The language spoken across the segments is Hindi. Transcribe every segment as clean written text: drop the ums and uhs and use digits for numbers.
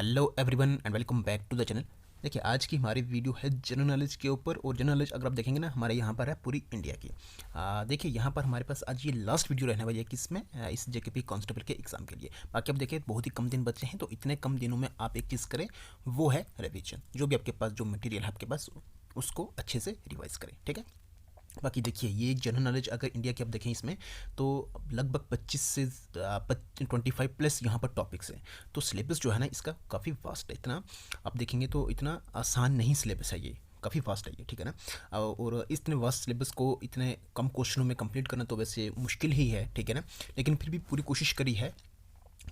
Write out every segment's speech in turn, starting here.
Hello everyone and welcome back to the channel. देखिए आज की हमारी वीडियो है जनरल नॉलेज के ऊपर। और जनरल नॉलेज अगर आप देखेंगे ना, हमारे यहाँ पर है पूरी इंडिया की। देखिए यहाँ पर हमारे पास आज ये लास्ट वीडियो रहने वाली है किसमें, इस जेकेपी कांस्टेबल के एग्जाम के लिए। बाकी आप देखिए बहुत ही कम दिन बचे हैं, तो इतने कम दिनों में आप एक चीज़ करें, वो है रिविजन। जो भी आपके पास जो मटेरियल है आपके पास, उसको अच्छे से रिवाइज करें, ठीक है। बाकी देखिए ये जनरल नॉलेज अगर इंडिया की आप देखें इसमें, तो लगभग 25 से 25 प्लस यहाँ पर टॉपिक्स हैं। तो सिलेबस जो है ना इसका काफ़ी वास्ट है। इतना आप देखेंगे तो इतना आसान नहीं सिलेबस है, ये काफ़ी फास्ट है ये, ठीक है ना। और इतने वास्ट सिलेबस को इतने कम क्वेश्चनों में कंप्लीट करना तो वैसे मुश्किल ही है, ठीक है ना। लेकिन फिर भी पूरी कोशिश करी है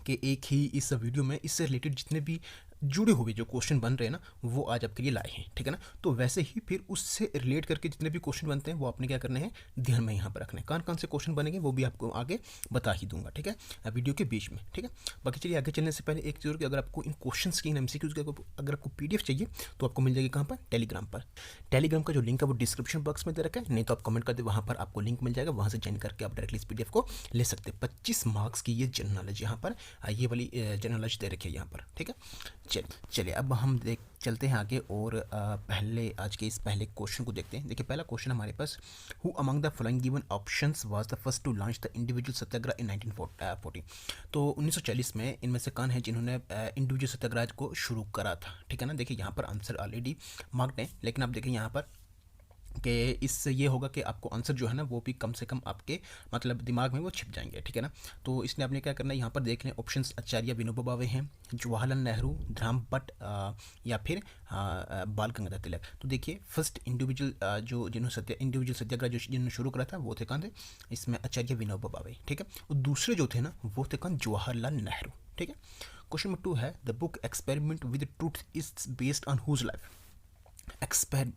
कि एक ही इस वीडियो में इससे रिलेटेड जितने भी जुड़े हुए जो क्वेश्चन बन रहे हैं ना, वो आज आपके लिए लाए हैं, ठीक है ना। तो वैसे ही फिर उससे रिलेट करके जितने भी क्वेश्चन बनते हैं वो आपने क्या करने हैं, ध्यान में यहाँ पर रखने हैं। कौन कौन से क्वेश्चन बनेंगे वो भी आपको आगे बता ही दूंगा, ठीक है, वीडियो के बीच में, ठीक है। बाकी चलिए आगे चलने से पहले एक जरूर कि अगर आपको इन क्वेश्चन की, इन एमसीक्यूज की अगर आपको पीडीएफ चाहिए तो आपको मिल जाएगी कहाँ पर, टेलीग्राम पर। टेलीग्राम का जो लिंक है वो डिस्क्रिप्शन बॉक्स में दे रखा है, नहीं तो आप कमेंट कर दे, वहाँ पर आपको लिंक मिल जाएगा, वहाँ से ज्वाइन करके आप डायरेक्टली इस पीडीएफ को ले सकते हैं। 25 मार्क्स की ये जनरल नॉलेज यहाँ पर, ये वाली जनरल नॉलेज दे रखी है यहाँ पर, ठीक है। चलिए अब हम चलते हैं आगे और पहले आज के इस पहले क्वेश्चन को देखते हैं। देखिए पहला क्वेश्चन हमारे पास, who among the following given options was the first to launch the individual satyagraha in 1940। तो 1940 में इनमें से कौन है जिन्होंने इंडिविजुअल सत्याग्रह को शुरू करा था, ठीक है ना। देखिए यहाँ पर आंसर ऑलरेडी मार्क्ड है, लेकिन आप देखिए यहाँ पर कि इससे ये होगा कि आपको आंसर जो है ना वो भी कम से कम आपके मतलब दिमाग में वो छिप जाएंगे, ठीक है ना। तो इसलिए आपने क्या करना है, यहाँ पर देख लें ऑप्शंस आचार्य विनोबा भावे हैं, जवाहरलाल नेहरू, ध्रुव भट्ट या फिर बाल गंगाधर तिलक। तो देखिए फर्स्ट इंडिविजुअल जो जिन्होंने इंडिविजुअल सत्याग्रह जो जिन्होंने शुरू करा था वो थे कौन थे, इसमें आचार्य विनोबा भावे, ठीक है। और दूसरे जो थे ना वो थे कौन, जवाहरलाल नेहरू, ठीक है। क्वेश्चन नंबर 2 है, the book experiment with truth is based on whose life.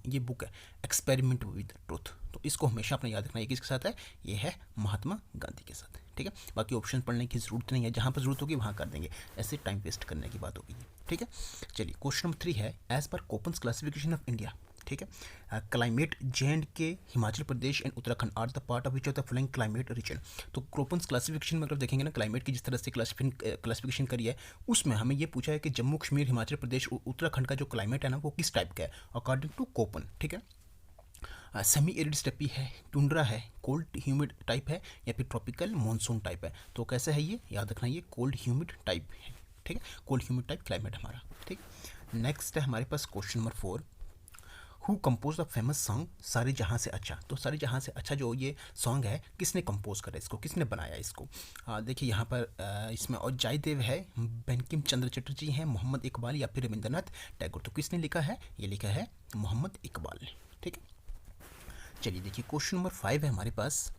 ये बुक है एक्सपेरिमेंट विद ट्रूथ, तो इसको हमेशा अपने याद रखना है। किसके साथ है, ये है महात्मा गांधी के साथ, ठीक है। बाकी ऑप्शन पढ़ने की जरूरत नहीं है, जहाँ पर जरूरत होगी वहाँ कर देंगे, ऐसे टाइम वेस्ट करने की बात होगी, ठीक है। चलिए क्वेश्चन नंबर 3 है, as per कोपन्स classification of India, ठीक है। Climate J and K, Himachal Pradesh and Uttarakhand are the part of which of the following climate region. तो कोपन्स क्लासिफिकेशन में अगर देखेंगे ना, क्लाइमेट की जिस तरह से क्लासिफिकेशन करी है, उसमें हमें ये पूछा है कि जम्मू कश्मीर, हिमाचल प्रदेश, उत्तराखंड का जो क्लाइमेट है ना वो किस टाइप का है अकॉर्डिंग टू कोपन, ठीक है। सेमी एरिड स्टेपी है, टुंड्रा है, कोल्ड ह्यूमिड टाइप है या फिर ट्रॉपिकल मॉनसून टाइप है। तो कैसे है ये, याद रखना, ये कोल्ड ह्यूमिड टाइप है, ठीक है। कोल्ड ह्यूमिड टाइप क्लाइमेट हमारा, ठीक है। नेक्स्ट है हमारे पास question number 4, who compose the famous song सारे जहाँ से अच्छा। तो सारे जहाँ से अच्छा जो ये सॉन्ग है, किसने कंपोज करा इसको, किसने बनाया इसको। देखिए यहाँ पर इसमें और जयदेव है, बंकिम चंद्र चटर्जी हैं, मोहम्मद इकबाल या फिर रविंद्रनाथ टैगोर। तो किसने लिखा है, ये लिखा है मोहम्मद इकबाल ने, ठीक है। चलिए देखिए क्वेश्चन नंबर 5 है हमारे पास,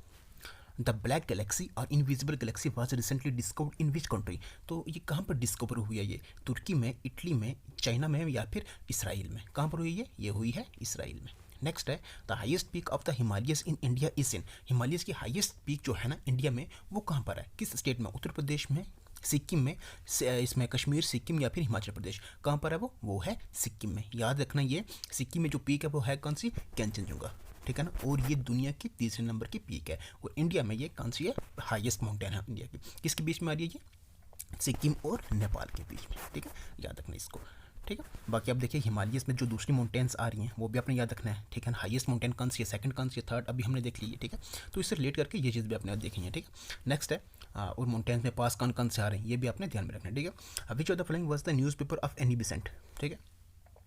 द ब्लैक गैलेक्सी और invisible Galaxy was recently discovered in which country. तो ये कहाँ पर डिस्कवर हुई है, ये तुर्की में, इटली में, चाइना में या फिर इसराइल में। कहाँ पर हुई है, ये हुई है इसराइल में। नेक्स्ट है, the highest peak of the Himalayas in India is in. Himalayas की हाईएस्ट पीक जो है ना इंडिया में, वो कहाँ पर है, किस स्टेट में, उत्तर प्रदेश में, सिक्किम में, इसमें कश्मीर, सिक्किम या फिर हिमाचल प्रदेश। कहाँ पर है वो है सिक्किम में। याद रखना ये सिक्किम में जो पीक है वो है कौन सी, कंचनजंगा, ठीक है ना। और ये दुनिया की तीसरे नंबर की पीक है। और इंडिया में ये कौन सी है, हाईएस्ट माउंटेन है इंडिया की, किसके बीच में आ रही है ये, सिक्किम और नेपाल के बीच में, ठीक है। याद रखना इसको, ठीक है। बाकी आप देखिए हिमालयस में जो दूसरी माउंटेन्स आ रही हैं वो भी आपने याद रखना है, ठीक है। हाईएस्ट माउंटेन कौन सी है, सेकंड कौन सी है, थर्ड अभी हमने देख ली है, ठीक है। तो इससे रिलेट करके ये चीज़ भी आपने देखनी है, ठीक है। नेक्स्ट है, और माउंटेन्स में पास कौन कौन से आ रहे हैं ये भी आपने ध्यान में रखना है, ठीक है। Which of the following was the newspaper of Annie Besant, ठीक है।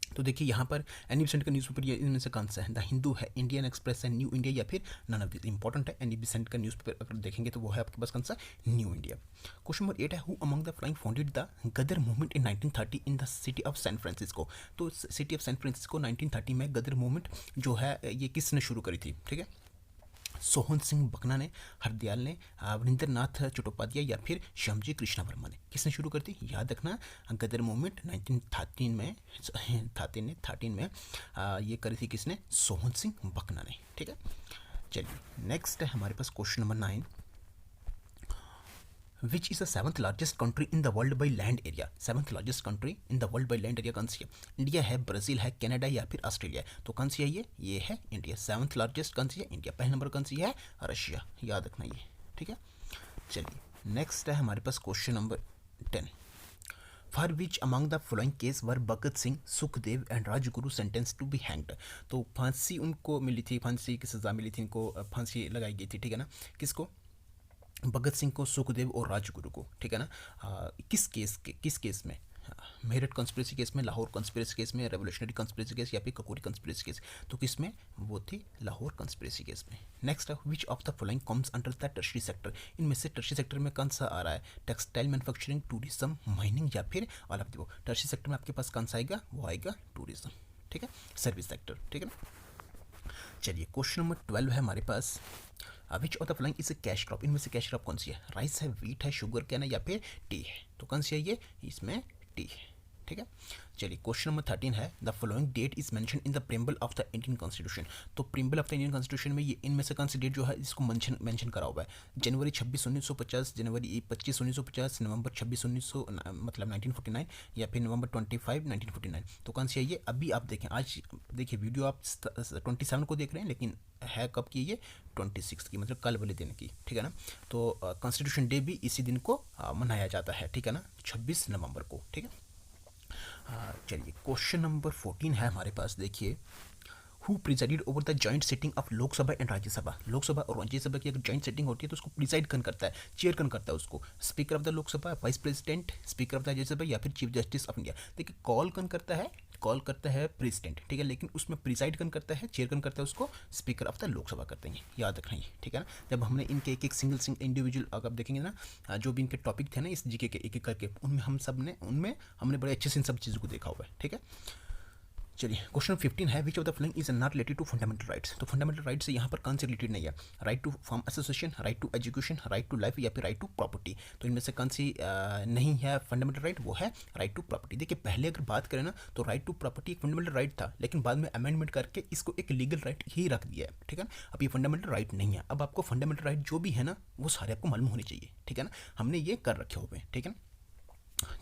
तो देखिए यहाँ पर एनी बेसेंट का न्यूज़पेपर ये इनमें से कौन सा है, द हिंदू है, इंडियन एक्सप्रेस है, न्यू इंडिया या फिर नन ऑफ दिस। इंपॉर्टेंट है, एनी बेसेंट का न्यूज़पेपर अगर देखेंगे तो वो है आपके पास कौन सा, न्यू इंडिया। क्वेश्चन नंबर 8 है, who among the following founded the Ghadar movement in 1930 in the city of San Francisco. तो सिटी ऑफ सैन फ्रांसिस्को 1930 में गदर मूवमेंट जो है ये किसने शुरू करी थी, ठीक है। सोहन सिंह बकना ने, हरदयाल ने, वरिंद्रनाथ चट्टोपाध्याय या फिर श्यामजी कृष्णा वर्मा ने। किसने शुरू कर दी, याद रखना गदर मूवमेंट 1913 में ये करी थी किसने, सोहन सिंह बकना ने, ठीक है। चलिए नेक्स्ट है हमारे पास question number 9, which is the 7th largest country in the world by land area. 7th largest country in the world by land area कौन सी है, इंडिया है, ब्राज़ील है, कनाडा या फिर ऑस्ट्रेलिया है। तो कौन सी है ये है इंडिया। 7th लार्जेस्ट कौन सी है, इंडिया। पहले नंबर कौन सी है, रशिया। याद रखना ये, ठीक है। चलिए नेक्स्ट है हमारे पास question number 10, for which among the following case were Bhagat Singh, Sukhdev and Rajguru sentence to be hanged. तो फांसी उनको मिली थी, फांसी की सज़ा मिली थी, इनको फांसी लगाई गई थी, ठीक है ना। किसको? भगत सिंह को, सुखदेव और राजगुरु को, ठीक है ना। किस केस में? मेरठ कॉन्स्पिरेसी केस में, लाहौर कॉन्स्पिरेसी केस में, रेवोल्यूशनरी कॉन्स्पिरेसी केस या फिर ककोरी कॉन्स्पिरेसी केस। तो किस में? वो थी लाहौर कॉन्स्पिरेसी केस में। नेक्स्ट है which of the following comes under the tertiary sector. इनमें से टर्शरी सेक्टर में कौन सा आ रहा है? टेक्सटाइल मैन्युफैक्चरिंग, टूरिज्म, माइनिंग या फिर all of the. Tertiary sector में आपके पास कौन सा आएगा? वो आएगा टूरिज्म, ठीक है, सर्विस सेक्टर, ठीक है ना। चलिए क्वेश्चन नंबर 12 है हमारे पास, which of the following is a cash crop. इनमें से कैश क्रॉप कौन सी है? राइस है, व्हीट है, शुगर कैन है या फिर टी है। तो कौन सी है ये? इसमें टी है, ठीक है। चलिए क्वेश्चन नंबर 13 है, the following date is mention in the preamble of the Indian constitution. तो preamble of the Indian constitution में ये इनमें से कौन सी डेट जो है इसको मेंशन करा हुआ है? जनवरी 26 1950, जनवरी 25 1950, नवंबर 26 1900 मतलब 1949 या फिर नवंबर 25 1949। तो कौन सी है ये? अभी आप देखें, आज देखिए वीडियो आप 27 को देख रहे हैं, लेकिन है कब की ये? 26 की, मतलब कल वाले दिन की, ठीक है ना। तो कॉन्स्टिट्यूशन डे भी इसी दिन को मनाया जाता है, ठीक है ना, 26 नवंबर को, ठीक है। चलिए क्वेश्चन नंबर 14 है हमारे पास, देखिए who presided over the joint sitting of Lok Sabha and Rajya Sabha. Lok Sabha और राज्यसभा की अगर जॉइंट सिटिंग होती है तो उसको प्रिजाइड कौन करता है? चेयर कौन करता है उसको? Speaker of the Lok Sabha, vice president, speaker of the Rajya Sabha या फिर चीफ जस्टिस ऑफ इंडिया। देखिए कॉल कौन करता है? कॉल करता है प्रेसिडेंट, ठीक है, लेकिन उसमें प्रिसाइड कौन करता है? चेयर कौन करता है उसको? स्पीकर ऑफ द लोकसभा करते हैं, याद रखना ये, ठीक है ना। जब हमने इनके एक सिंगल इंडिविजुअल अगर आप देखेंगे ना, जो भी इनके टॉपिक थे ना इस जीके के एक एक करके, उनमें हमने बड़े अच्छे से इन सब चीज़ों को देखा हुआ है, ठीक है। चलिए क्वेश्चन 15 है, which of the following is not related to fundamental rights. तो फंडामेंटल राइट्स से यहाँ पर कौन से रिलेटेड नहीं है? Right to form association, right to education, right to life या फिर राइट टू प्रॉपर्टी। तो इनमें से कौन सी नहीं है फंडामेंटल राइट? वो है राइट टू प्रॉपर्टी। देखिए पहले अगर बात करें ना तो राइट टू प्रॉपर्टी एक फंडामेंटल राइट था, लेकिन बाद में अमेंडमेंट करके इसको एक लीगल राइट ही रख दिया है, ठीक है ना। अब ये फंडामेंटल राइट नहीं है, अब आपको फंडामेंटल राइट जो भी है ना वो सारे आपको मालूम होने चाहिए, ठीक है ना। हमने ये कर रखे हुए हैं, ठीक है ना।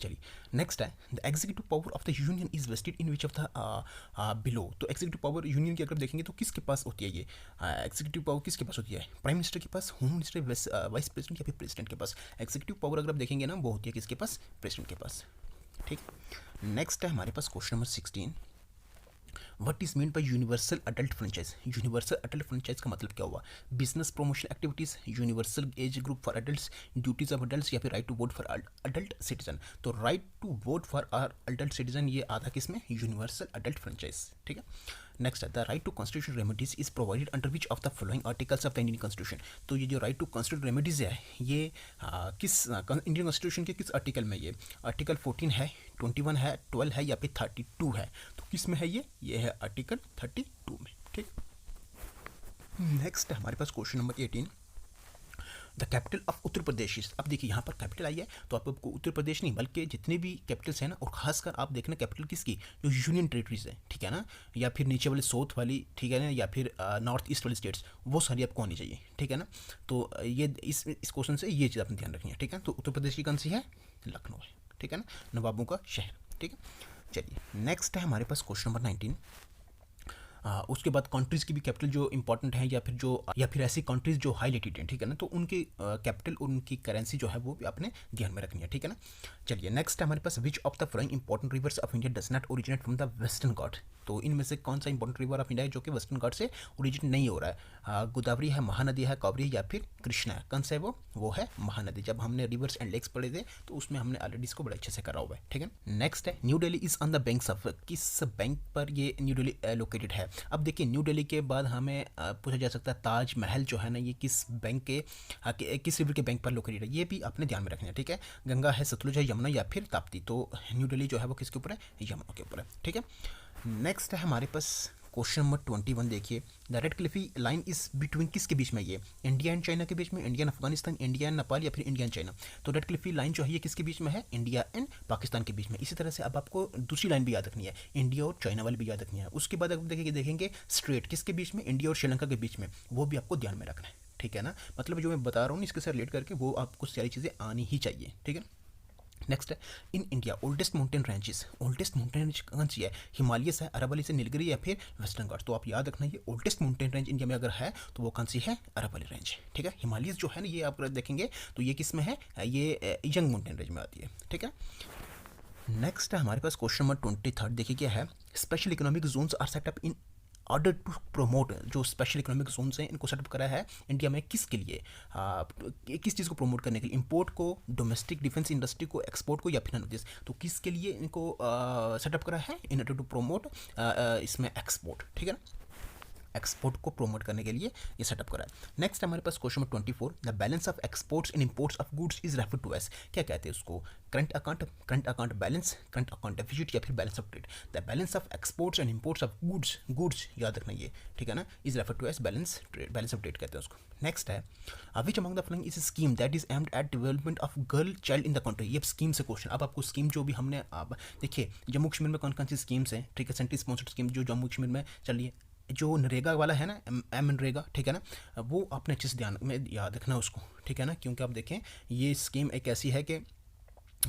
चलिए नेक्स्ट है, the executive power of the union is vested in which of the below. तो एग्जीक्यूटिव पावर यूनियन की अगर देखेंगे तो किसके पास होती है ये एग्जीक्यूटिव पावर? किसके पास होती है? प्राइम मिनिस्टर के पास, होम मिनिस्टर, वाइस प्रेसिडेंट या फिर प्रेसिडेंट के पास। एग्जीक्यूटिव पावर अगर आप देखेंगे ना वो होती है किसके पास? प्रेसिडेंट के पास, ठीक। नेक्स्ट है हमारे पास question number 16, what is mean by universal adult franchise. Universal adult franchise का मतलब क्या हुआ? Business promotion activities, universal age group for adults, duties of adults या फिर right to vote for adult citizen. तो right to vote for are adult citizen ये आता किसमें? यूनिवर्सल अडल्ट फ्रेंचाइज, ठीक है। नेक्स्ट है, the right to constitution remedies is provided under which of the following articles of the Indian constitution. तो ये जो राइट टू कॉन्स्टिट्यूशन रेमेडीज है ये किस इंडियन कॉन्स्टिट्यूशन के किस आर्टिकल में? ये आर्टिकल 14 है, 21 है, 12 है या फिर 32 है। तो किस में है ये है आर्टिकल 32 में, ठीक। नेक्स्ट है हमारे पास question number 18, the capital of Uttar Pradesh. अब देखिए यहाँ पर कैपिटल आई है तो आपको उत्तर प्रदेश नहीं बल्कि जितने भी कैपिटल्स हैं ना, और खासकर आप देखना कैपिटल किसकी? जो यूनियन टेरिटरीज है, ठीक है ना, या फिर नीचे वाले साउथ वाली, ठीक है ना, या फिर नॉर्थ ईस्ट वाली स्टेट्स, वो सारी आपको आनी चाहिए, ठीक है ना। तो ये इस क्वेश्चन से ये चीज़ आपने ध्यान रखनी है, ठीक है। तो उत्तर प्रदेश की कौन सी है? लखनऊ है, ठीक है ना, नवाबों का शहर, ठीक है। चलिए नेक्स्ट है हमारे पास क्वेश्चन नंबर 19, उसके बाद कंट्रीज़ की भी कैपिटल जो इंपॉर्टेंट है या फिर ऐसी कंट्रीज़ जो हाई लेटिट्यूड हैं, ठीक है ना, तो उनकी कैपिटल और उनकी करेंसी जो है वो भी आपने ध्यान में रखनी है, ठीक है ना। चलिए नेक्स्ट है हमारे पास, which of the following important rivers of India does not originate from the western Ghat. तो इनमें से कौन सा इंपॉर्टेंट रिवर ऑफ इंडिया है जो कि वेस्टर्न घाट से ओरिजिनेट नहीं हो रहा है? गोदावरी है, महानदी है, कावेरी या फिर कृष्णा है। कौन सा है वो है महानदी। जब हमने रिवर्स एंड लेक्स पढ़े थे तो उसमें हमने ऑलरेडी इसको बड़े अच्छे से करा हुआ है, ठीक है। नेक्स्ट है, new Delhi is on the banks of, किस बैंक पर ये न्यू दिल्ली लोकेटेड है? अब देखिए न्यू दिल्ली के बाद हमें पूछा जा सकता है ताजमहल जो है ना ये किस बैंक के किस रिवर के बैंक पर लोकेटेड है, ये भी आपने ध्यान में रखना है, ठीक है। गंगा है, सतलुज है, यमुना या फिर ताप्ती। तो न्यू दिल्ली जो है वो किसके ऊपर है? यमुना के ऊपर है, ठीक है। नेक्स्ट है हमारे पास क्वेश्चन नंबर 21, देखिए the Radcliffe line is between किसके बीच में? ये इंडिया एंड चाइना के बीच में, India and Afghanistan, India and Nepal या फिर इंडिया एंड चाइना। तो रेड क्लिफी लाइन जो है ये किसके बीच में है? इंडिया एंड पाकिस्तान के बीच में। इसी तरह से अब आपको दूसरी लाइन भी याद रखनी है, इंडिया और चाइना वाली भी याद रखनी है। उसके बाद आप देखेंगे स्ट्रेट किसके बीच में? इंडिया और श्रीलंका के बीच में, वो भी आपको ध्यान में रखना है, ठीक है ना। मतलब जो मैं बता रहा हूँ इसके साथ रिलेट करके वो आपको सारी चीज़ें आनी ही चाहिए, ठीक है। नेक्स्ट है, in India oldest mountain ranges. Oldest mountain range कौन सी है? हिमालयस है, अरवली से नीलगिरी या फिर वेस्टर्न घाट। तो आप याद रखना ये ओल्डेस्ट माउंटेन रेंज इंडिया में अगर है तो वो कौन सी है? अरवली रेंज, ठीक है। हिमालयस जो है ना ये आप देखेंगे तो ये किस में है? ये यंग माउंटेन रेंज में आती है, ठीक है। नेक्स्ट है हमारे पास क्वेश्चन नंबर 23। देखिए क्या है, special economic zones are set up in order to promote. जो स्पेशल इकोनॉमिक जोन्स हैं इनको सेटअप करा है इंडिया में किसके लिए, किस चीज़ को प्रमोट करने के लिए, इंपोर्ट को, डोमेस्टिक डिफेंस इंडस्ट्री को, एक्सपोर्ट को, या फिर नन ऑफ दिस। तो किसके लिए इनको सेटअप करा है, इन ऑर्डर टू प्रोमोट इसमें एक्सपोर्ट, ठीक है ना, एक्सपोर्ट को प्रोमोट करने के लिए ये सेटअप करा है। नेक्स्ट हमारे पास question number 24, the balance of exports and imports of goods is refer to as. क्या कहते हैं उसको, current account balance, current account deficit, या फिर balance of trade. The balance of exports and imports of goods याद रखना ये, ठीक है ना, is refer to as balance of trade कहते हैं उसको। नेक्स्ट है, which among the following is scheme that is aimed at development of girl child in the country. ये स्कीम से क्वेश्चन। अब आपको स्कीम जो भी हमने, आप देखिए जम्मू कश्मीर में कौन कौन सी स्कीम्स हैं, ठीक है, सेंट्रल स्पॉन्सर्ड स्कीम जो जम्मू कश्मीर में चल रही है, जो नरेगा वाला है ना, एम नरेगा, ठीक है ना, वो आपने अच्छे से ध्यान में याद रखना उसको, ठीक है ना, क्योंकि आप देखें ये स्कीम एक ऐसी है कि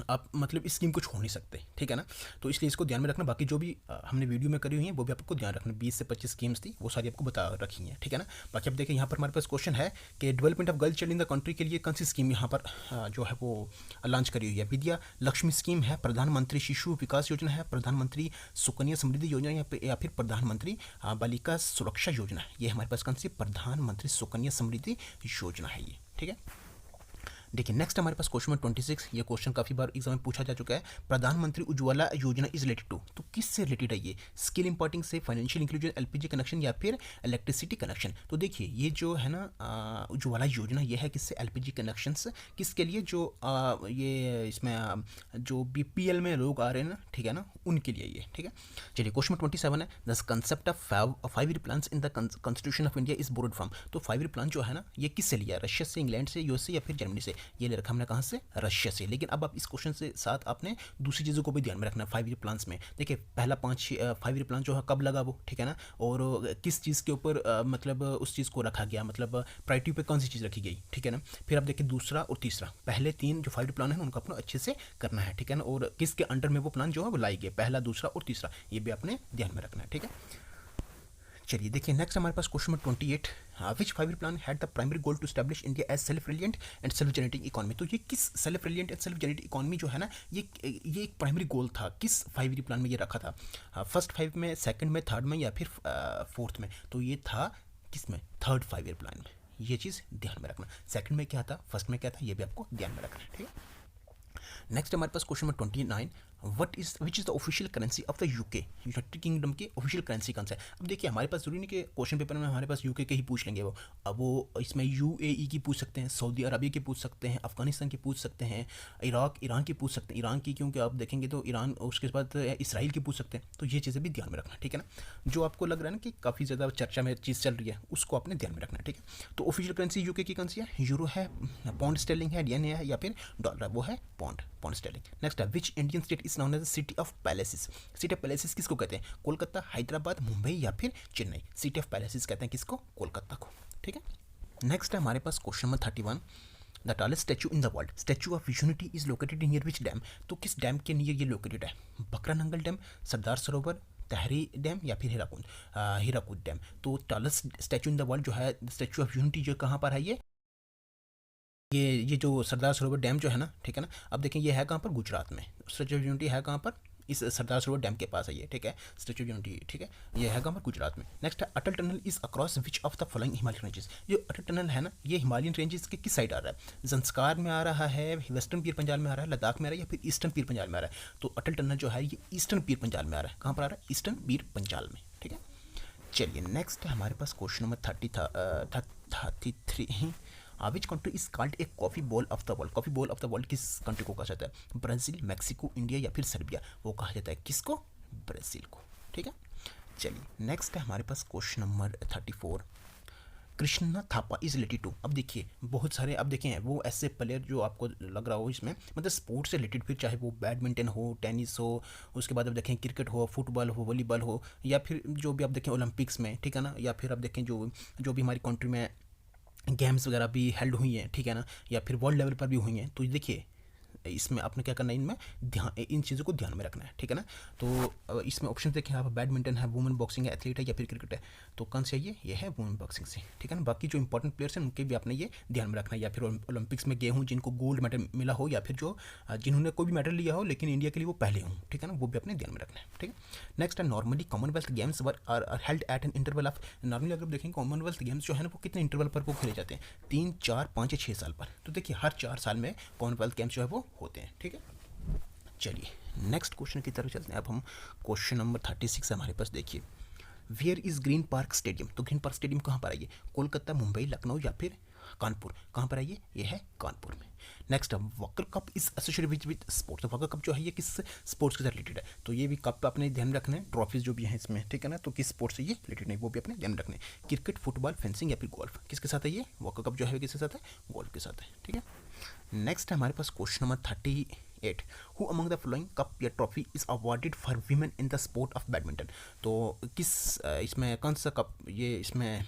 आप मतलब इस स्कीम को छोड़ नहीं सकते, ठीक है ना, तो इसलिए इसको ध्यान में रखना। बाकी जो भी हमने वीडियो में करी हुई है वो भी आपको ध्यान रखना, 20 से 25 स्कीम्स थी, वो सारी आपको बता रखी हैं, ठीक है ना। बाकी अब देखिए यहाँ पर हमारे पास क्वेश्चन है कि development of girl child in the country के लिए कौन सी स्कीम यहाँ पर जो है वो लॉन्च करी हुई है। विद्या लक्ष्मी स्कीम है, प्रधानमंत्री शिशु विकास योजना है, प्रधानमंत्री सुकन्या समृद्धि योजना, या फिर प्रधानमंत्री बालिका सुरक्षा योजना। ये हमारे पास कौन सी, प्रधानमंत्री सुकन्या समृद्धि योजना है ये, ठीक है। देखिए नेक्स्ट हमारे पास क्वेश्चन नंबर 26। ये क्वेश्चन काफ़ी बार एग्जाम में पूछा जा चुका है। प्रधानमंत्री उज्ज्वला योजना इज रिलेटेड टू, तो किससे रिलेटेड है ये, स्किल इंपोर्टिंग से, फाइनेंशियल इंक्लूजन, एलपीजी कनेक्शन, या फिर इलेक्ट्रिसिटी कनेक्शन। तो देखिए ये जो है ना उज्ज्वला योजना, ये है किससे, एलपीजी कनेक्शन से। किसके लिए, जो ये इसमें जो बीपीएल में लोग आ रहे हैं ना, ठीक है ना, उनके लिए ये, ठीक है। चलिए क्वेश्चन नंबर 27 है, the concept of 5 year plan in the constitution of India is borrowed from. तो 5 ईयर प्लान जो है ना, ये किससे लिया, रशिया से, इंग्लैंड से, यूएस से, या फिर जर्मनी से। ये ले रखा हमने कहाँ से, रशिया से। लेकिन अब आप इस क्वेश्चन से साथ आपने दूसरी चीज़ों को भी ध्यान में रखना। 5 ईयर प्लान्स में देखिए पहला 5 ईयर प्लान जो है कब लगा वो, ठीक है ना, और किस चीज़ के ऊपर मतलब उस चीज़ को रखा गया, मतलब प्रायोरिटी पे कौन सी चीज़ रखी गई, ठीक है ना। फिर आप देखिए दूसरा और तीसरा, पहले 3 जो 5 ईयर प्लान है उनको अपना अच्छे से करना है, ठीक है ना, और किसके अंडर में वो प्लान जो है वो लाई गए, पहला, दूसरा और तीसरा, ये भी आपने ध्यान में रखना है, ठीक है। चलिए देखिए नेक्स्ट हमारे पास question number 28, which 5 year plan had the primary goal to establish India as self reliant and self generating economy. तो ये किस self reliant and self generating economy जो है ना, ये एक प्राइमरी गोल था, किस 5 ईयर प्लान में ये रखा था, फर्स्ट 5 में, सेकंड में, थर्ड में, या फिर फोर्थ में। तो ये था किस में, थर्ड 5 ईयर प्लान में। ये चीज़ ध्यान में रखना, सेकंड में क्या था, फर्स्ट में क्या था, ये भी आपको ध्यान में रखना है, ठीक है। नेक्स्ट हमारे पास question number 29, which is the official currency of the UK. United Kingdom की ऑफिशियल करेंसी कौन सा है। अब देखिए हमारे पास जरूरी नहीं कि क्वेश्चन पेपर में हमारे पास यूके के ही पूछ लेंगे वो, अब वो इसमें यूएई की पूछ सकते हैं, सऊदी अरबिया की पूछ सकते हैं, अफगानिस्तान की पूछ सकते हैं, ईरान की पूछ सकते हैं, ईरान की, क्योंकि आप देखेंगे तो ईरान, उसके बाद इसराइल की पूछ सकते हैं। तो ये चीज़ें भी ध्यान में रखना, ठीक है ना। जो आपको लग रहा है ना कि काफ़ी ज़्यादा चर्चा में चीज़ चल रही है, उसको आपने ध्यान में रखना है, ठीक है। तो ऑफिशियल करेंसी यूके की कौन सी है, यूरो है, पाउंड स्टर्लिंग है, येन है, या फिर डॉलर, वो है पाउंड स्टर्लिंग। नेक्स्ट है, which Indian state is known as city of palaces. City of palaces किसको कहते हैं, कोलकाता, हैदराबाद, मुंबई, या फिर चेन्नई। सिटी ऑफ पैलेसेस कहते हैं किसको, कोलकाता को, ठीक है। नेक्स्ट है हमारे पास question number 31, the tallest statue in the world, Statue of Unity is located in near which dam. तो किस डैम के नियर ये लोकेटेड है, बकरा नंगल डैम, सरदार सरोवर, तहरी डैम, या फिर हीराकुद डैम। तो tallest statue in the world जो है, स्टैचू ऑफ यूनिटी जो कहाँ पर है, ये जो सरदार सरोवर डैम जो है ना, ठीक है ना। अब देखें ये है कहाँ पर, गुजरात में। स्टैचू ऑफ यूनिटी है कहाँ पर, इस सरदार सरोवर डैम के पास है ये, ठीक है, स्टैचू ऑफ यूनिटी, ठीक है, ये है कहाँ पर, गुजरात में। नेक्स्ट है, Atal tunnel is across which of the following Himalayan ranges. जो अटल टनल है ना, ये हिमालयन रेंजेस के किस साइड आ रहा है, जंस्कार में आ रहा है, वेस्टर्न पीर पंजाल में आ रहा है, लद्दाख में आ रहा है, या फिर ईस्टर्न पीर पंजाल में आ रहा है। तो अटल टनल जो है ये ईस्टर्न पीर पंजाल में आ रहा है, कहाँ पर आ रहा है, ईस्टर्न पीर पंजाल में, ठीक है। चलिए नेक्स्ट हमारे पास question number 33, which country is called a coffee bowl of the world. Coffee bowl of the world किस कंट्री को कहा जाता है, ब्राज़ील, मैक्सिको, इंडिया, या फिर सर्बिया। वो कहा जाता है किसको, ब्राज़ील को, ठीक है। चलिए नेक्स्ट है हमारे पास question number 34, Krishna Thapa is related to. अब देखिए बहुत सारे, अब देखें वो ऐसे प्लेयर जो आपको लग रहा हो इसमें मतलब स्पोर्ट्स से रिलेटेड, फिर चाहे वो बैडमिंटन हो, टेनिस हो, उसके बाद अब देखें क्रिकेट हो, फुटबॉल हो, वॉलीबॉल हो, या फिर जो भी आप देखें ओलंपिक्स में, ठीक है ना, या फिर आप देखें जो भी हमारी कंट्री में गेम्स वगैरह भी हेल्ड हुई हैं, ठीक है ना, या फिर वर्ल्ड लेवल पर भी हुई हैं। तो देखिए इसमें आपने क्या करना है, इनमें ध्यान, इन चीज़ों को ध्यान में रखना है, ठीक है ना। तो इसमें ऑप्शन देखें आप, बैडमिंटन है, वुमेन बॉक्सिंग है, एथलीट है या फिर क्रिकेट है। तो कौन सा ये है वुमेन बॉक्सिंग से, ठीक है ना। बाकी जो इंपॉर्टेंट प्लेयर्स हैं उनके भी आपने ये ध्यान में रखना है, या फिर ओलंपिक्स में गए हों जिनको गोल्ड मेडल मिला हो, या फिर जो जिन्होंने कोई भी मेडल लिया हो लेकिन इंडिया के लिए वो पहले हों, ठीक है ना, वो भी अपने ध्यान में रखना है, ठीक है। नेक्स्ट है normally Commonwealth games are held at an interval of, normally अगर देखेंगे कॉमनवेल्थ गेम्स जो है ना वो कितने इंटरवल पर वो खेले जाते हैं, 3, 4, 5 या 6 साल पर। तो देखिए हर 4 साल में कॉमनवेल्थ गेम्स जो है वो होते हैं, ठीक है। चलिए नेक्स्ट क्वेश्चन की तरफ चलते हैं। अब हम क्वेश्चन नंबर 36 है हमारे पास, देखिए where is Green Park stadium. तो ग्रीन पार्क स्टेडियम कहाँ पर है, ये कोलकाता, मुंबई, लखनऊ या फिर कानपुर, कहाँ पर है ये है कानपुर में। Next walker cup is associated with sports. तो वॉकर कप जो है ये किस स्पोर्ट्स के साथ रिलेटेड है, तो ये भी कप अपने ध्यान में रखना है, ट्रॉफीज जो भी हैं इसमें, ठीक है ना, तो किस स्पोर्ट्स से ये रिलेटेड नहीं वो भी अपने ध्यान में रखना है। क्रिकेट, फुटबॉल, फेंसिंग या फिर गोल्फ, किसके साथ है ये वॉकर कप जो है किसके साथ है, गोल्फ के साथ है, ठीक है। नेक्स्ट है हमारे पास question number 38, who among the following cup या trophy is awarded for women in the sport of badminton. तो किस इसमें कौन सा कप ये इसमें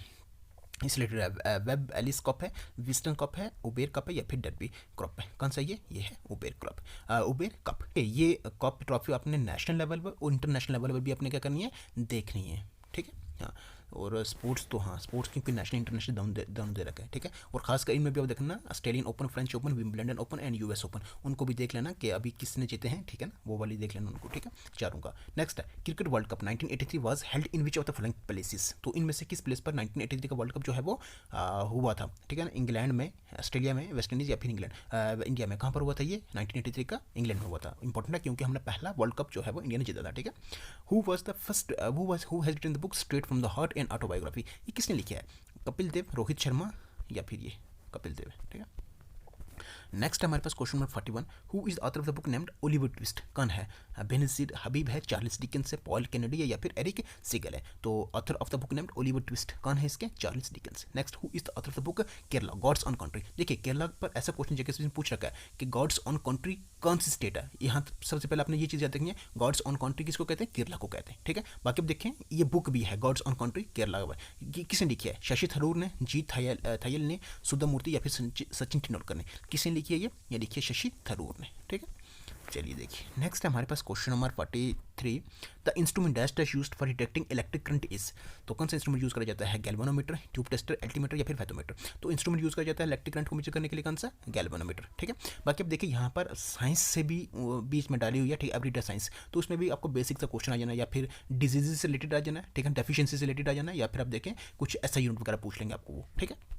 इस रिलेटेड है, वेब एलिस कप है, विस्टन कप है, उबेर कप है या फिर डर्बी कप है, कौन सा ये है उबेर कप। ये कप ट्रॉफी अपने नेशनल लेवल पर और इंटरनेशनल लेवल पर भी अपने क्या करनी है, देखनी है, ठीक है। हाँ, और स्पोर्ट्स तो हाँ स्पोर्ट्स क्योंकि नेशनल इंटरनेशनल दोनों दे रखा है, ठीक है। और खासकर इनमें भी आप देखना Australian open, French open, Wimbledon open and US open, उनको भी देख लेना कि अभी किसने जीते हैं, ठीक है ना, वो वाली देख लेना उनको, ठीक है, चारों का। नेक्स्ट है cricket world cup 1983 was held in which of the following places. तो इनमें से किस प्लेस पर 1983 का वर्ल्ड कप जो है वो हुआ था, ठीक है ना, इंग्लैंड में, ऑस्ट्रेलिया में, वेस्ट इंडीज़ या फिर इंग्लैंड, इंडिया में, कहाँ पर हुआ था ये 1983 का इंग्लैंड में हुआ था। इंपॉर्टेंट है क्योंकि हमने पहला वर्ल्ड कप जो है वो इंडिया ने जीता था, ठीक है। Who has written the book straight from the heart and autobiography, ये किसने लिखा है, कपिल देव, रोहित शर्मा या फिर ये कपिल देव, ठीक है। नेक्स्ट हमारे पास question number 41, who is author of the book named Oliver Twist, कौन है, बेनजीर हबीब है, चार्ल्स डिकेंस है, पॉल कैनेडी है या फिर एरिक सीगल है। तो author of the book named Oliver Twist कौन है इसके, Charles Dickens. Next who is the author of the book Kerala God's own country. देखिए केरला पर ऐसा क्वेश्चन जैसे पूछ रखा है कि गॉड्स ऑन कंट्री कौन सी स्टेट है, यहाँ सबसे पहले आपने ये चीज़ याद रखनी है, गॉड्स ऑन कंट्री किसको कहते हैं, केरला को कहते हैं, ठीक है। बाकी अब देखें ये बुक भी है गॉड्स ऑन कंट्री केरला, किसने लिखी है, शशि थरूर ने, जी थयल ने, सुधा मूर्ति या फिर सचिन तेंदुलकर ने, किसने लिखी है ये लिखिए शशि थरूर ने, ठीक है। चलिए देखिए नेक्स्ट है हमारे पास question number 43, the instrument dash used for detecting electric current is. तो कौन सा इंस्ट्रूमेंट यूज़ करा जाता है, गैल्वेनोमीटर, ट्यूब टेस्टर, एल्टीमीटर या फिर वैथोमीटर। तो इंस्ट्रूमेंट यूज़ करा जाता है इलेक्ट्रिक करंट को मेजर करने के लिए कौन सा, गैल्वेनोमीटर, ठीक है। बाकी अब देखिए यहाँ पर साइंस से भी बीच में डाली हुई है, ठीक है, एवरीडे साइंस, तो उसमें भी आपको बेसिक सा क्वेश्चन आ जाना या फिर डिजीज से रिलेटेड आ जाना, ठीक है, डेफिशिएंसी से रिलेटेड आ जाना, या फिर आप देखें कुछ ऐसा यूनिट वगैरह पूछ लेंगे आपको वो, ठीक है।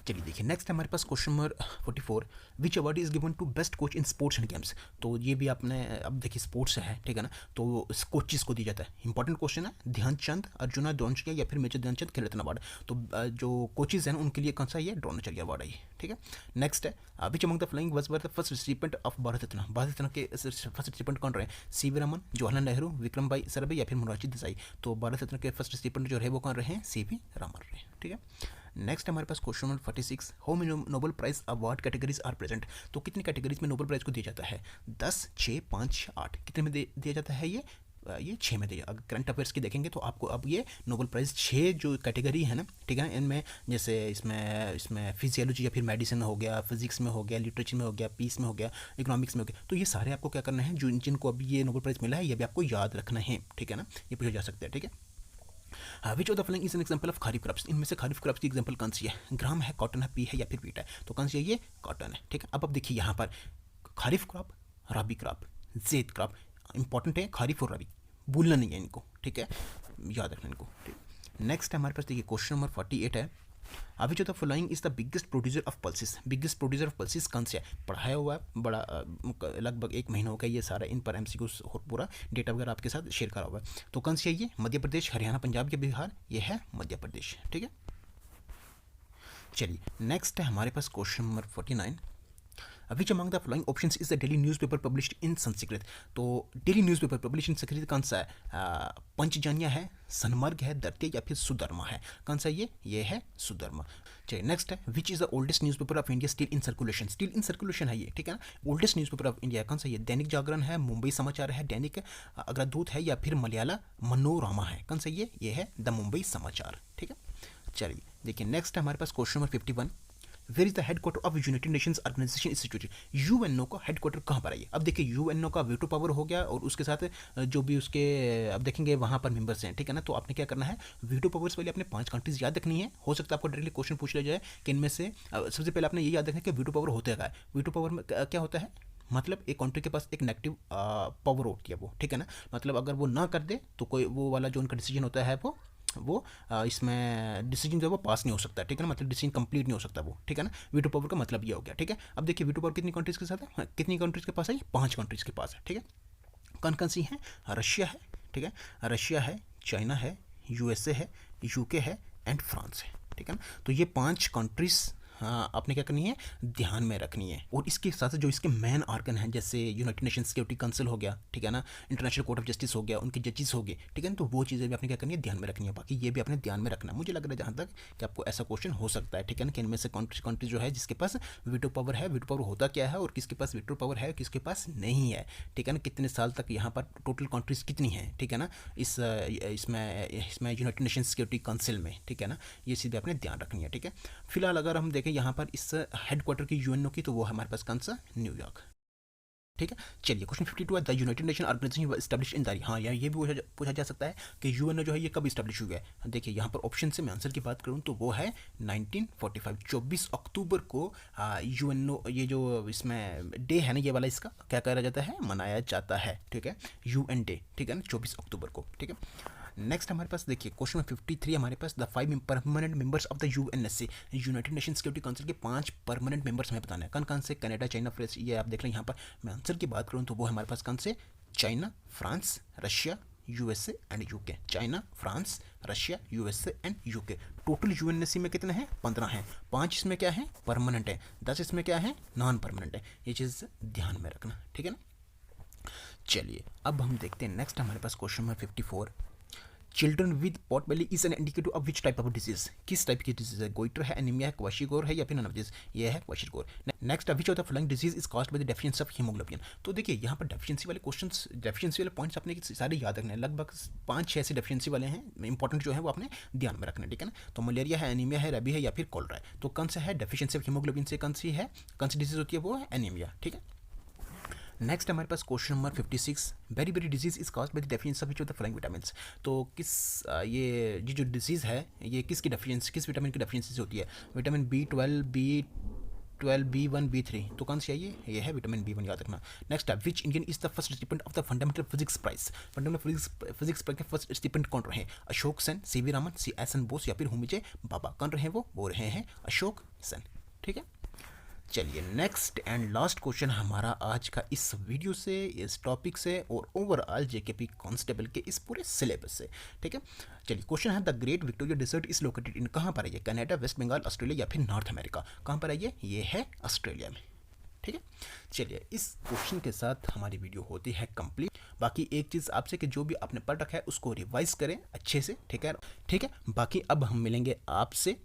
चलिए देखिए नेक्स्ट हमारे पास question number 44, which award is given to best coach in sports and games. तो ये भी आपने अब देखिए स्पोर्ट्स है, ठीक है ना, तो कोचेस को दिया जाता है, इंपॉर्टेंट क्वेश्चन है, ध्यानचंद, अर्जुना द्रोणाचार्य या फिर मेजर ध्यानचंद खेल रत्न अवार्ड। तो जो कोचेज हैं उनके लिए कौन सा ये द्रोणाचार्य अवार्ड है, ठीक है। नेक्स्ट है which among the following was the first recipient of Bharat Ratna. Bharat Ratna के फर्स्ट रिसिपिएंट कौन रहे, सी.वी. रमन, जवाहरलाल नेहरू, विक्रम भाई साराभाई या फिर मोरारजी देसाई। तो भारत रत्न के फर्स्ट रिसिपिएंट जो रहे वो कौन रहे, सी.वी. रमन रहे, ठीक है। नेक्स्ट हमारे पास question number 46, how many Nobel prize award categories are present. तो कितनी कैटेगरीज में नोबेल प्राइज को दिया जाता है, 10, 6, 5, 8, कितने में दिया जाता है ये 6 में दिया। अगर करंट अफेयर्स की देखेंगे तो आपको अब ये नोबेल प्राइज़ 6 जो कैटेगरी है ना, ठीक है, इनमें जैसे इसमें फिजियोलॉजी या फिर मेडिसिन हो गया, फिजिक्स में हो गया, लिटरेचर में हो गया, पीस में हो गया, इकोनॉमिक्स में हो गया, तो ये सारे आपको क्या करना है, जो जिनको अभी ये नोबेल प्राइज़ मिला है ये भी आपको याद रखना है, ठीक है ना, ये पूछा जा सकता है, ठीक है। Which of the following is an example of kharif crops. इनमें से खरीफ क्रॉप्स की एग्जांपल कौन सी है, ग्राम है, कॉटन है, पी है या फिर वीट है। तो कौन सी है ये, कॉटन है, ठीक है। अब देखिए यहाँ पर खरीफ क्रॉप, रबी क्रॉप, ज़ैद क्रॉप, इंपॉर्टेंट है खरीफ और रबी, भूलना नहीं है इनको, ठीक है, याद रखना इनको, ठीक। नेक्स्ट हमारे पास देखिए क्वेश्चन नंबर 48 है, which of the following is the biggest producer of pulses. Biggest producer of pulses कौन से है, पढ़ाया हुआ है, बड़ा लगभग 1 महीना हो गया ये सारा इन पर एमसीक्यूज पूरा डेटा वगैरह आपके साथ शेयर करा हुआ है। तो कौन सी है ये, मध्य प्रदेश, हरियाणा, पंजाब या बिहार, ये है मध्य प्रदेश, ठीक है। चलिए नेक्स्ट है हमारे पास question number 49, which among the following options is the daily newspaper published in Sanskrit. तो daily newspaper publish in Sanskrit कौन सा है, पंचजन्य है, सनमर्ग है, दर्त्य या फिर सुधर्मा है, कौन सा ये है सुधर्मा। चलिए नेक्स्ट है, which is the oldest newspaper of India still in circulation. Still in circulation है ये, ठीक है ना, ओल्डेस्ट न्यूज़पेपर ऑफ इंडिया कौन सा ये, दैनिक जागरण है, मुंबई समाचार है, दैनिक अग्रदूत है या फिर मलयाला मनोरमा है, कौन सा ये है द मुंबई समाचार, ठीक है। चलिए देखिए नेक्स्ट है हमारे पास question number 51, where is the headquarter of United Nations organization institute. UNO का हेडक्वार्टर कहाँ पर है? अब देखिए यूएनओ का वीटो पावर हो गया और उसके साथ जो भी उसके अब देखेंगे वहाँ पर मेंबर्स हैं, ठीक है ना। तो आपने क्या करना है, वीटो पावर्स पहले अपने 5 कंट्रीज याद रखनी है। हो सकता है आपको डायरेक्टली क्वेश्चन पूछ लिया जाए कि इनमें से सबसे पहले आपने ये याद रखना है कि वीटो पावर होता है क्या है। वीटो पावर में क्या होता है, मतलब एक कंट्री के पास एक नेगेटिव पावर होती है वो, ठीक है ना। मतलब अगर वो ना कर दे तो कोई वो वाला जो उनका डिसीजन होता है वो इसमें डिसीजन जो है वो पास नहीं हो सकता, ठीक है ना। मतलब डिसीजन कंप्लीट नहीं हो सकता वो, ठीक है ना। वीटो पावर का मतलब ये हो गया, ठीक है। अब देखिए वीटो पावर कितनी कंट्रीज के साथ है, हाँ, कितनी कंट्रीज के पास है, 5 कंट्रीज के पास है, ठीक है। कौन कौन सी हैं? रशिया है, ठीक है, रशिया है, चाइना है, यूएसए है, यूके है एंड फ्रांस है, ठीक है ना। तो ये 5 कंट्रीज हाँ आपने क्या करनी है, ध्यान में रखनी है। और इसके साथ जो इसके मेन ऑर्गन हैं जैसे यूनाइटेड नेशन सिक्योरिटी काउंसिल हो गया, ठीक है ना, इंटरनेशनल कोर्ट ऑफ जस्टिस हो गया, उनके जजेस हो गए, ठीक है ना। तो वो चीज़ें भी आपने क्या करनी है, ध्यान में रखनी है। बाकी ये भी आपने ध्यान में रखना है। मुझे लग रहा है जहाँ तक कि आपको ऐसा क्वेश्चन हो सकता है, ठीक है ना, कि इनमें से कंट्री जो है जिसके पास वीटो पावर है, वीटो पावर होता क्या है और किसके पास वीटो पावर है, किसके पास नहीं है, ठीक है ना। कितने साल तक यहाँ पर टोटल कंट्रीज कितनी हैं, ठीक है ना, इसमें यूनाइटेड नेशन सिक्योरिटी काउंसिल में, ठीक है ना। ये चीज़ भी आपने ध्यान रखनी है, ठीक है। फिलहाल अगर हम देखें यहाँ पर इस हेडक्वार्टर की यूएनओ की, तो वो हमारे पास कौन सा, न्यूयॉर्क, ठीक है। चलिए क्वेश्चन 52 है, the United Nation Organization establish in तारीख। हाँ यार ये भी पूछा जा सकता है कि यूएनओ जो है ये कब स्टैब्लिश हुआ है। देखिए यहाँ पर ऑप्शन से मैं आंसर की बात करूँ तो वो है 1945, 24 अक्टूबर को यूएनओ ये जो इसमें डे है ना ये वाला, इसका क्या करा जाता है, मनाया जाता है, ठीक है, यूएन डे, ठीक है ना, 24 अक्टूबर को, ठीक है। नेक्स्ट हमारे पास देखिए क्वेश्चन 53 हमारे पास, the 5 permanent members of the UNSC, United Nation security council के 5 परमानेंट मेंबर्स हमें बताना है। कौन कौन से, कनाडा, चाइना, फ्रांस, ये आप देख लें। यहाँ पर मैं आंसर की बात करूँ तो वो हमारे पास कौन से, China, France, Russia, USA and UK. China, France, Russia, USA and UK. Total UNSC में कितने हैं, 15 हैं। 5 इसमें क्या है, परमानेंट है, 10 इसमें क्या है, नॉन परमानेंट है। ये चीज़ ध्यान में रखना, ठीक है ना। चलिए अब हम देखते हैं नेक्स्ट हमारे पास question number 54, children with pot belly is an indicator of which type of disease. किस टाइप की डिजीज है, गोइटर है, एनीमिया है, क्वाशिगोर है या फिर नन ऑफ दिस, ये है kwashiorkor. Next which of the following disease is caused by the deficiency of haemoglobin. तो देखिए यहाँ पर डेफिशिएंसी वाले क्वेश्चंस, डेफिशिएंसी वाले पॉइंट्स अपने सारे याद रखने हैं। लगभग 5-6 ऐसे डेफिशिएंसी वाले हैं इंपॉर्टेंट जो है वो आपने ध्यान में रखना है, ठीक है ना। तो मलेरिया है, एनीमिया है, रबी है या फिर कोलरा है। तो कौन सा है, डेफिशिएंसी ऑफ हीमोग्लोबिन से कौन सी है, कौन सी डिजीज होती है, वो है एनीमिया, ठीक है। नेक्स्ट हमारे पास क्वेश्चन नंबर 56, वेरी वेरी disease is caused by the deficiency of which of the following vitamins. तो किस ये जो डिजीज़ है ये किसकी डेफिशिएंसी, किस विटामिन की डेफिशिएंसी से होती है। Vitamin B12, B1, B3। तो कौन सी है ये है विटामिन B1, याद रखना। नेक्स्ट है which Indian is the first recipient of the fundamental physics prize. Fundamental physics prize के फर्स्ट रिसिपिएंट कौन रहे, अशोक सेन, सीवी रामन, CSN बोस या फिर होमी बाबा। कौन रहे वो रहे हैं अशोक सेन, ठीक है। चलिए नेक्स्ट एंड लास्ट क्वेश्चन हमारा आज का इस वीडियो से, इस टॉपिक से और ओवरऑल जेकेपी कांस्टेबल के इस पूरे सिलेबस से, ठीक है। चलिए क्वेश्चन है, the great Victoria desert is located in, कहाँ पर है ये, कनाडा, वेस्ट बंगाल, ऑस्ट्रेलिया या फिर नॉर्थ अमेरिका। कहाँ पर है ये है ऑस्ट्रेलिया में, ठीक है। चलिए इस क्वेश्चन के साथ हमारी वीडियो होती है कंप्लीट। बाकी एक चीज़ आपसे कि जो भी आपने पढ़ रखा है उसको रिवाइज करें अच्छे से, ठीक है। बाकी अब हम मिलेंगे आपसे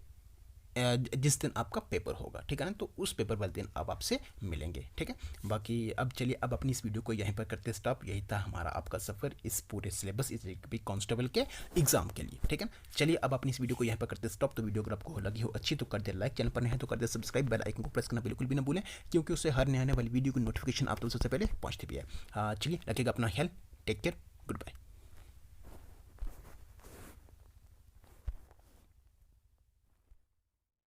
जिस दिन आपका पेपर होगा, ठीक है ना। तो उस पेपर वाले दिन अब आपसे मिलेंगे, ठीक है। बाकी अब चलिए अब अपनी इस वीडियो को यहीं पर करते स्टॉप। यही था हमारा आपका सफ़र इस पूरे सिलेबस, इस कांस्टेबल के एग्जाम के लिए, ठीक है ना। चलिए अब अपनी इस वीडियो को यहीं पर करते स्टॉप। तो वीडियो अगर आपको लगी हो अच्छी तो कर दे लाइक, चैनल पर नहीं है तो कर दे सब्सक्राइब, बेल आइकन को प्रेस करना बिल्कुल भी ना भूलें, क्योंकि उससे हर नए आने वाली वीडियो की नोटिफिकेशन आप सबसे पहले पहुँचती भी है। चलिए रखिएगा अपना ख्याल, टेक केयर, गुड बाय।